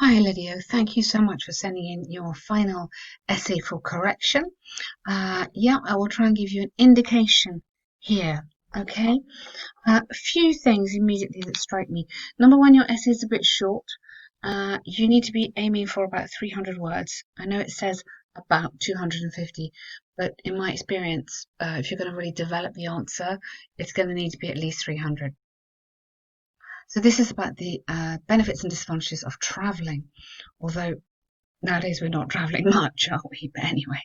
Hi, Ledio. Thank you so much for sending in your final essay for correction. Yeah, I will try and give you an indication here. Okay. A few things immediately that strike me. Number one, your essay is a bit short. You need to be aiming for about 300 words. I know it says about 250, but in my experience, if you're going to really develop the answer, it's going to need to be at least 300. So this is about the benefits and disadvantages of travelling, although nowadays we're not travelling much, are we? But anyway,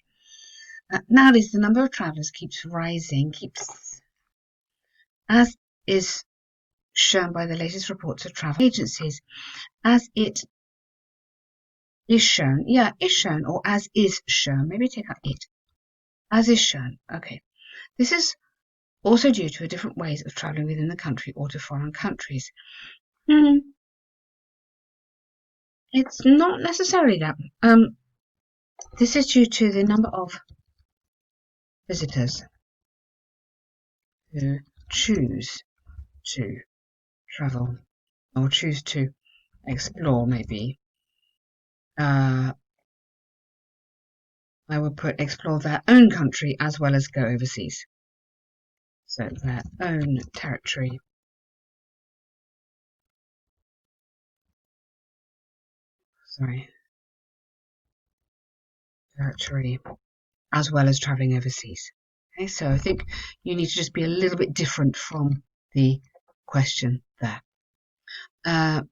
nowadays the number of travellers keeps rising, as is shown by the latest reports of travel agencies, as it is shown, or as is shown, maybe take out it, as is shown, okay. This is also due to different ways of travelling within the country or to foreign countries. It's not necessarily that. This is due to the number of visitors who choose to travel or choose to explore, maybe. I would put explore their own country as well as go overseas. So their own territory. Territory as well as travelling overseas. Okay, so I think you need to just be a little bit different from the question there. There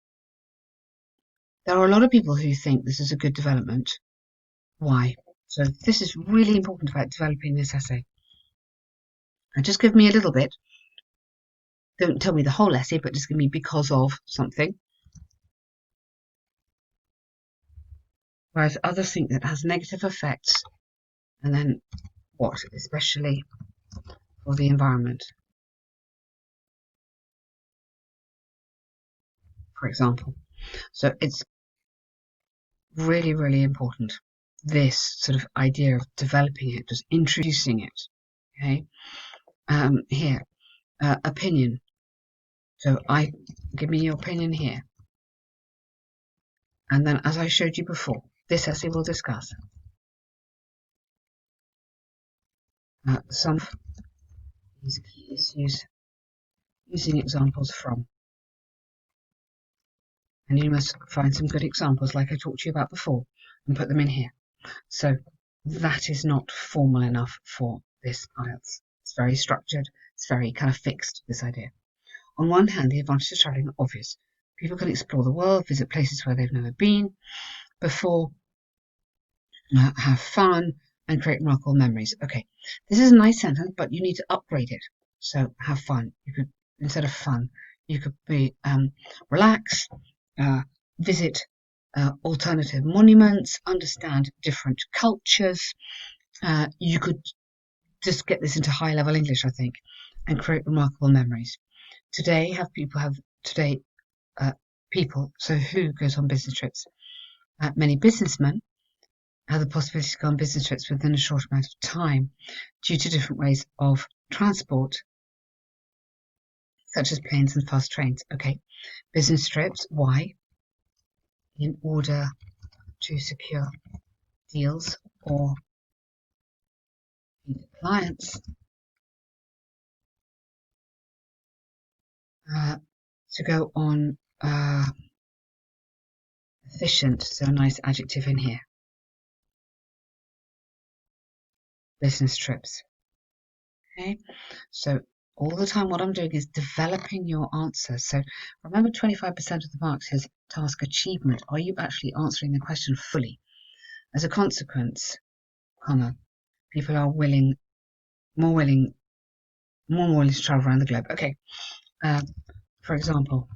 are a lot of people who think this is a good development. Why? So this is really important about developing this essay. And just give me a little bit. Don't tell me the whole essay, but just give me because of something. Whereas others think that has negative effects. And then what? Especially for the environment. For example. So it's really, really important, this sort of idea of developing it, just introducing it. Okay. Here, opinion. So give me your opinion here. And then, as I showed you before, this essay will discuss some of these key issues using examples from. And you must find some good examples like I talked to you about before and put them in here. So that is not formal enough for this IELTS. It's very structured. It's very kind of fixed, this idea. On one hand, the advantages of travelling are obvious. People can explore the world, visit places where they've never been before, have fun, and create remarkable memories. Okay, this is a nice sentence, but you need to upgrade it. So have fun. You could, instead of fun, you could be relax, visit alternative monuments, understand different cultures. You could just get this into high-level English, I think, and create remarkable memories. Today, people, so who goes on business trips? Many businessmen have the possibility to go on business trips within a short amount of time due to different ways of transport, such as planes and fast trains. Okay, business trips, why? In order to secure deals or clients, to go on efficient, so a nice adjective in here, business trips. Okay, so all the time what I'm doing is developing your answer. So remember, 25% of the marks is task achievement. Are you actually answering the question fully? As a consequence, people are more willing to travel around the globe. Okay, for example,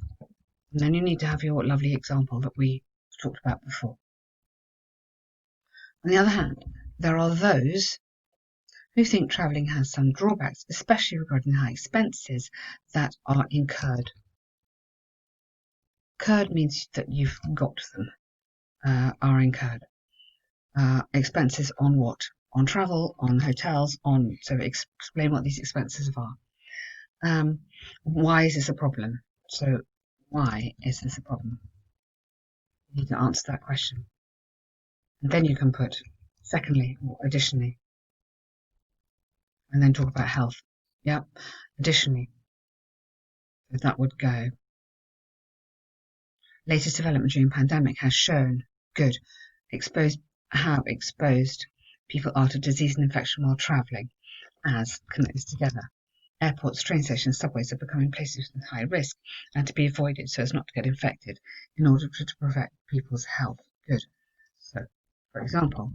and then you need to have your lovely example that we talked about before. On the other hand, there are those who think travelling has some drawbacks, especially regarding high expenses that are incurred. Incurred means that you've got them, are incurred. Expenses on what? On travel, on hotels, on. So explain what these expenses are. Why is this a problem? So why is this a problem? You need to answer that question. And then you can put secondly or additionally. And then talk about health. Yep. Additionally. So that would go. Latest development during pandemic has shown good. How exposed people are to disease and infection while travelling, as connected together. Airports, train stations, subways are becoming places with high risk and to be avoided so as not to get infected in order to protect people's health. Good. So, for example,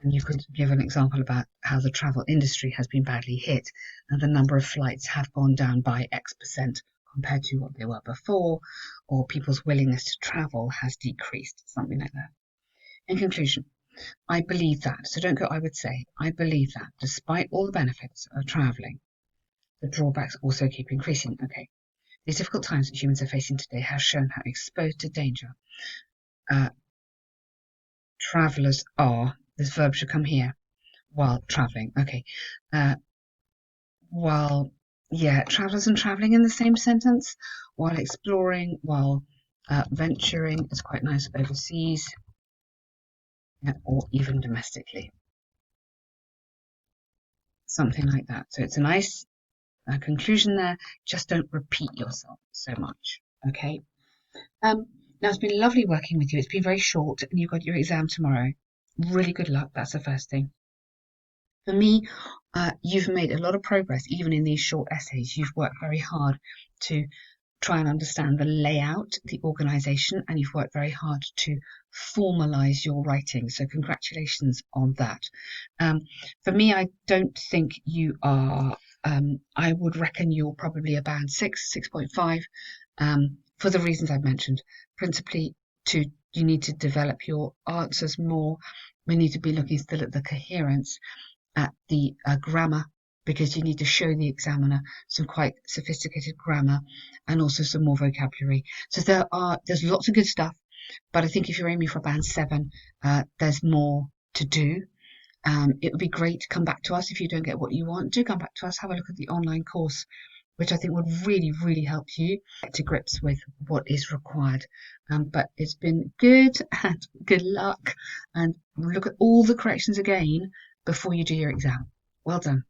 and you could give an example about how the travel industry has been badly hit and the number of flights have gone down by X% compared to what they were before, or people's willingness to travel has decreased, something like that. In conclusion, I believe that, so don't go I would say, I believe that despite all the benefits of travelling, the drawbacks also keep increasing. Okay, these difficult times that humans are facing today have shown how exposed to danger travellers are. This verb should come here. While travelling. Okay. While, yeah, travellers and travelling in the same sentence. While exploring, while venturing. It's quite nice overseas. Yeah, or even domestically. Something like that. So it's a nice conclusion there. Just don't repeat yourself so much. Okay. Now it's been lovely working with you. It's been very short, and you've got your exam tomorrow. Really good luck. That's the first thing. For me, you've made a lot of progress even in these short essays. You've worked very hard to try and understand the layout, the organisation, and you've worked very hard to formalise your writing. So congratulations on that. For me, I don't think you are, I would reckon you're probably a band 6, 6.5, for the reasons I've mentioned. Principally, you need to develop your answers more. We need to be looking still at the coherence, at the grammar, because you need to show the examiner some quite sophisticated grammar and also some more vocabulary. So there's lots of good stuff, but I think if you're aiming for band 7, there's more to do. It would be great to come back to us if you don't get what you want. Do come back to us, have a look at the online course, which I think would really, really help you get to grips with what is required. But it's been good, and good luck, and look at all the corrections again before you do your exam. Well done.